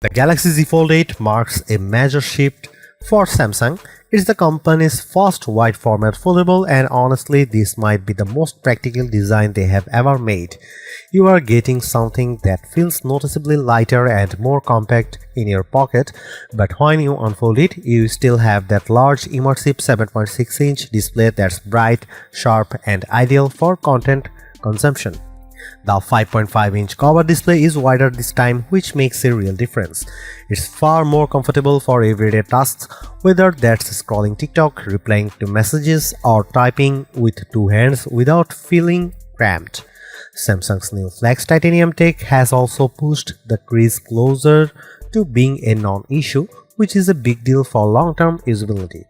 The Galaxy Z Fold 8 marks a major shift for Samsung. It's the company's first wide format foldable, and honestly this might be the most practical design they have ever made. You are getting something that feels noticeably lighter and more compact in your pocket, but when you unfold it, you still have that large immersive 7.6-inch display that's bright, sharp and ideal for content consumption. The 5.5-inch cover display is wider this time, which makes a real difference. It's far more comfortable for everyday tasks, whether that's scrolling TikTok, replying to messages, or typing with two hands without feeling cramped. Samsung's new Flex Titanium tech has also pushed the crease closer to being a non-issue, which is a big deal for long-term usability.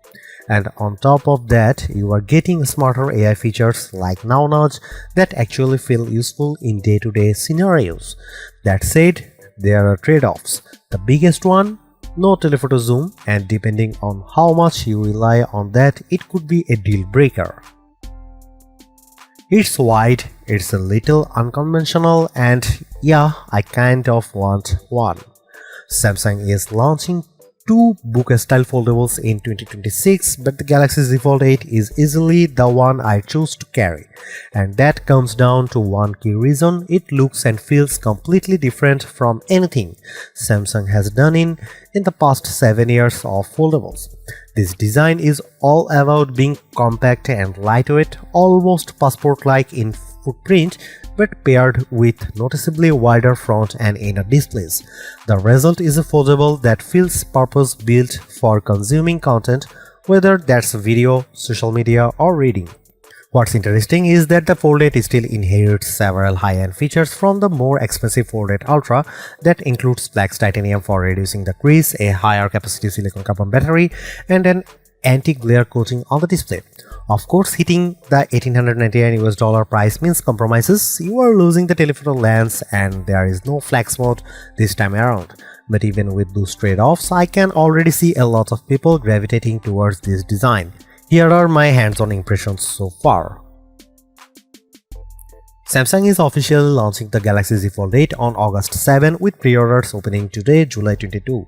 And on top of that, you are getting smarter AI features like Now Nudge that actually feel useful in day-to-day scenarios. That said, there are trade-offs. The biggest one, no telephoto zoom, and depending on how much you rely on that, it could be a deal breaker. It's wide, it's a little unconventional, and yeah, I kind of want one. Samsung is launching two book-style foldables in 2026, but the Galaxy Z Fold 8 is easily the one I choose to carry. And that comes down to one key reason: it looks and feels completely different from anything Samsung has done in the past 7 years of foldables. This design is all about being compact and lightweight, almost passport-like in footprint, but paired with noticeably wider front and inner displays. The result is a foldable that feels purpose-built for consuming content, whether that's video, social media, or reading. What's interesting is that the Fold 8 still inherits several high-end features from the more expensive Fold 8 Ultra that includes Flex Titanium for reducing the crease, a higher capacity silicon carbon battery, and an anti-glare coating on the display. Of course, hitting the $1,899 price means compromises. You are losing the telephoto lens and there is no flex mode this time around. But even with those trade-offs, I can already see a lot of people gravitating towards this design. Here are my hands-on impressions so far. Samsung is officially launching the Galaxy Z Fold 8 on August 7 with pre-orders opening today, July 22.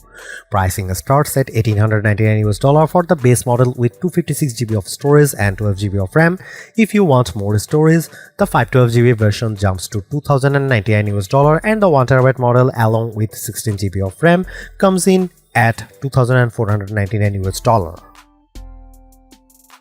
Pricing starts at $1,899 for the base model with 256GB of storage and 12GB of RAM. If you want more storage, the 512GB version jumps to $2,099 and the 1TB model along with 16GB of RAM comes in at $2,499.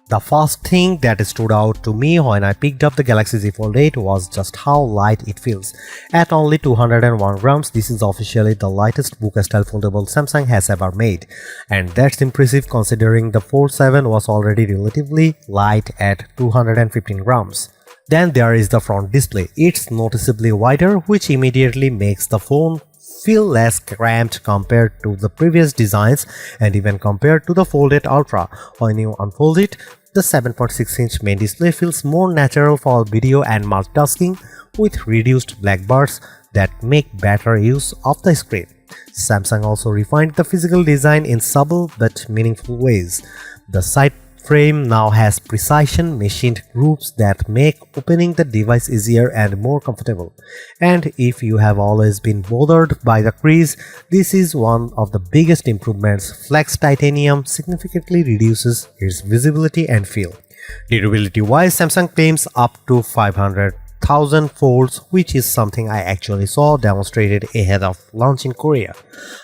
The first thing that stood out to me when I picked up the Galaxy Z Fold 8 was just how light it feels. At only 201 grams, this is officially the lightest book-style foldable Samsung has ever made. And that's impressive considering the Fold 7 was already relatively light at 215 grams. Then there is the front display. It's noticeably wider, which immediately makes the phone feel less cramped compared to the previous designs and even compared to the Fold 8 Ultra. When you unfold it, the 7.6-inch main display feels more natural for video and multitasking with reduced black bars that make better use of the screen. Samsung also refined the physical design in subtle but meaningful ways. The side frame now has precision machined grooves that make opening the device easier and more comfortable. And if you have always been bothered by the crease, this is one of the biggest improvements. Flex Titanium significantly reduces its visibility and feel. Durability-wise, Samsung claims up to 500,000 folds, which is something I actually saw demonstrated ahead of launch in Korea.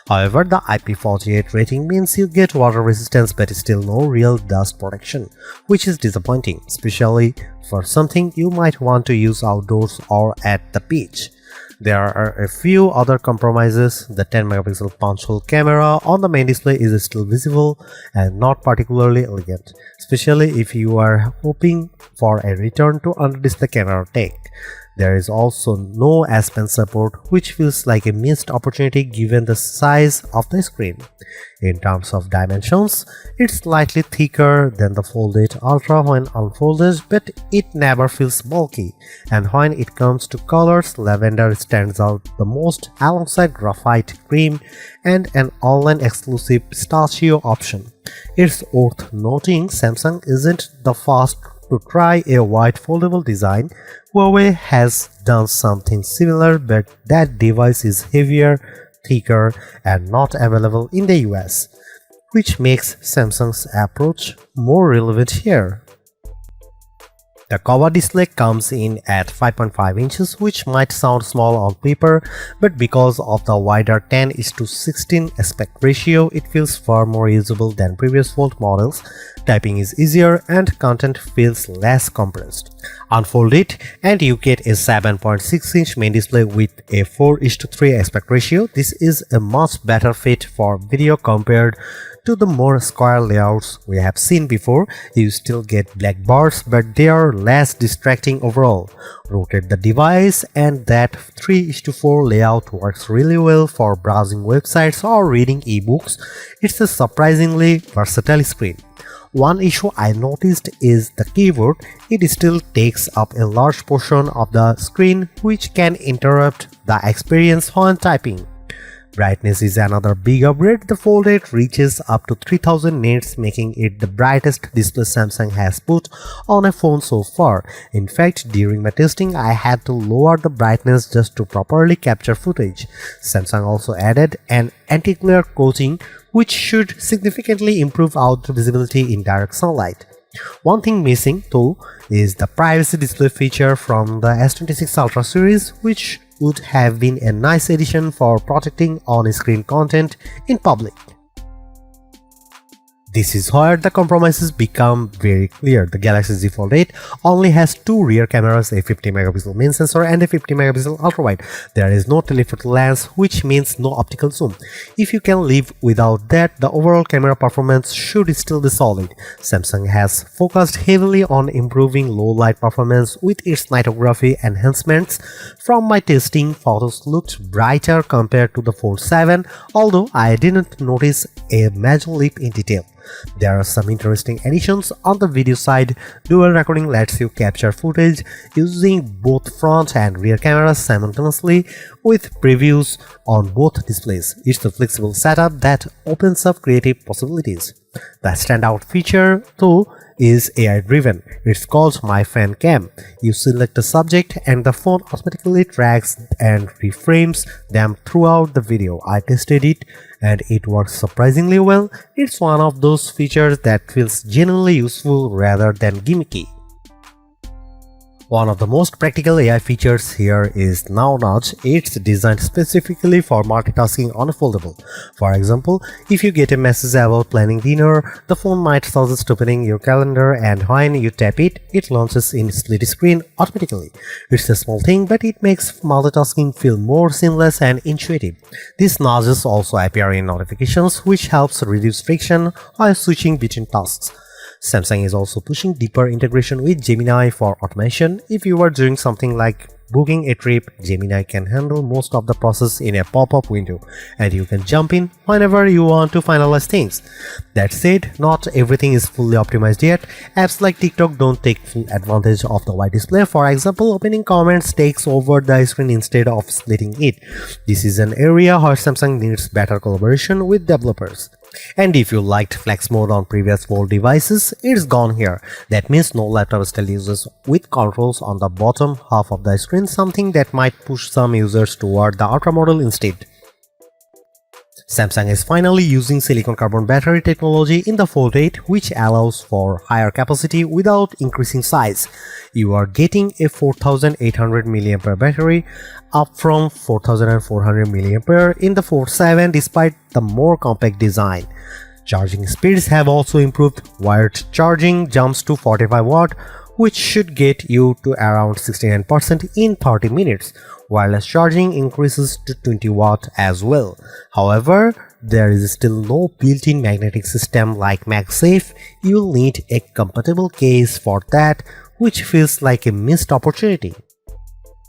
However, the IP48 rating means you get water resistance but still no real dust protection, which is disappointing, especially for something you might want to use outdoors or at the beach. There are a few other compromises. The 10-megapixel punch hole camera on the main display is still visible and not particularly elegant, especially if you are hoping for a return to under-display camera tech. There is also no S Pen support, which feels like a missed opportunity given the size of the screen. In terms of dimensions, it's slightly thicker than the Fold 8 Ultra when unfolded, but it never feels bulky. And when it comes to colors, lavender stands out the most alongside graphite cream and an online exclusive pistachio option. It's worth noting Samsung isn't the first to try a white foldable design. Huawei has done something similar, but that device is heavier, thicker, and not available in the US, which makes Samsung's approach more relevant here. The cover display comes in at 5.5 inches, which might sound small on paper, but because of the wider 10:16 aspect ratio, it feels far more usable than previous Fold models. Typing is easier and content feels less compressed. Unfold it and you get a 7.6-inch main display with a 4:3 aspect ratio. This is a much better fit for video compared to the more square layouts we have seen before. You still get black bars, but they are less distracting overall. Rotate the device and that 3:4 layout works really well for browsing websites or reading ebooks. It's a surprisingly versatile screen. One issue I noticed is the keyboard. It still takes up a large portion of the screen, which can interrupt the experience when typing. Brightness is another big upgrade. The Fold 8 reaches up to 3000 nits, making it the brightest display Samsung has put on a phone so far. In fact, during my testing, I had to lower the brightness just to properly capture footage. Samsung also added an anti-glare coating, which should significantly improve outdoor visibility in direct sunlight. One thing missing, though, is the privacy display feature from the S26 Ultra series, which would have been a nice addition for protecting on-screen content in public. This is where the compromises become very clear. The Galaxy Z Fold 8 only has two rear cameras, a 50-megapixel main sensor and a 50-megapixel ultra-wide. There is no telephoto lens, which means no optical zoom. If you can live without that, the overall camera performance should still be solid. Samsung has focused heavily on improving low-light performance with its nightography enhancements. From my testing, photos looked brighter compared to the Fold 7, although I didn't notice a major leap in detail. There are some interesting additions on the video side. Dual recording lets you capture footage using both front and rear cameras simultaneously with previews on both displays. It's a flexible setup that opens up creative possibilities. The standout feature, though, is AI-driven. It's called My Fan Cam. You select a subject and the phone automatically tracks and reframes them throughout the video. I tested it and it works surprisingly well. It's one of those features that feels genuinely useful rather than gimmicky. One of the most practical AI features here is Now Nudge. It's designed specifically for multitasking on a foldable. For example, if you get a message about planning dinner, the phone might suggest opening your calendar, and when you tap it, it launches in split screen automatically. It's a small thing, but it makes multitasking feel more seamless and intuitive. These nudges also appear in notifications, which helps reduce friction while switching between tasks. Samsung is also pushing deeper integration with Gemini for automation. If you are doing something like booking a trip, Gemini can handle most of the process in a pop-up window, and you can jump in whenever you want to finalize things. That said, not everything is fully optimized yet. Apps like TikTok don't take full advantage of the wide display. For example, opening comments takes over the screen instead of splitting it. This is an area where Samsung needs better collaboration with developers. And if you liked flex mode on previous Fold devices, it's gone here. That means no laptop still uses with controls on the bottom half of the screen, something that might push some users toward the Ultra model instead. Samsung is finally using silicon carbon battery technology in the Fold 8, which allows for higher capacity without increasing size. You are getting a 4800 mAh battery, up from 4400 mAh in the Fold 7 despite the more compact design. Charging speeds have also improved. Wired charging jumps to 45 watt, which should get you to around 69% in 30 minutes. Wireless charging increases to 20 watt as well. However, there is still no built-in magnetic system like MagSafe. You'll need a compatible case for that, which feels like a missed opportunity.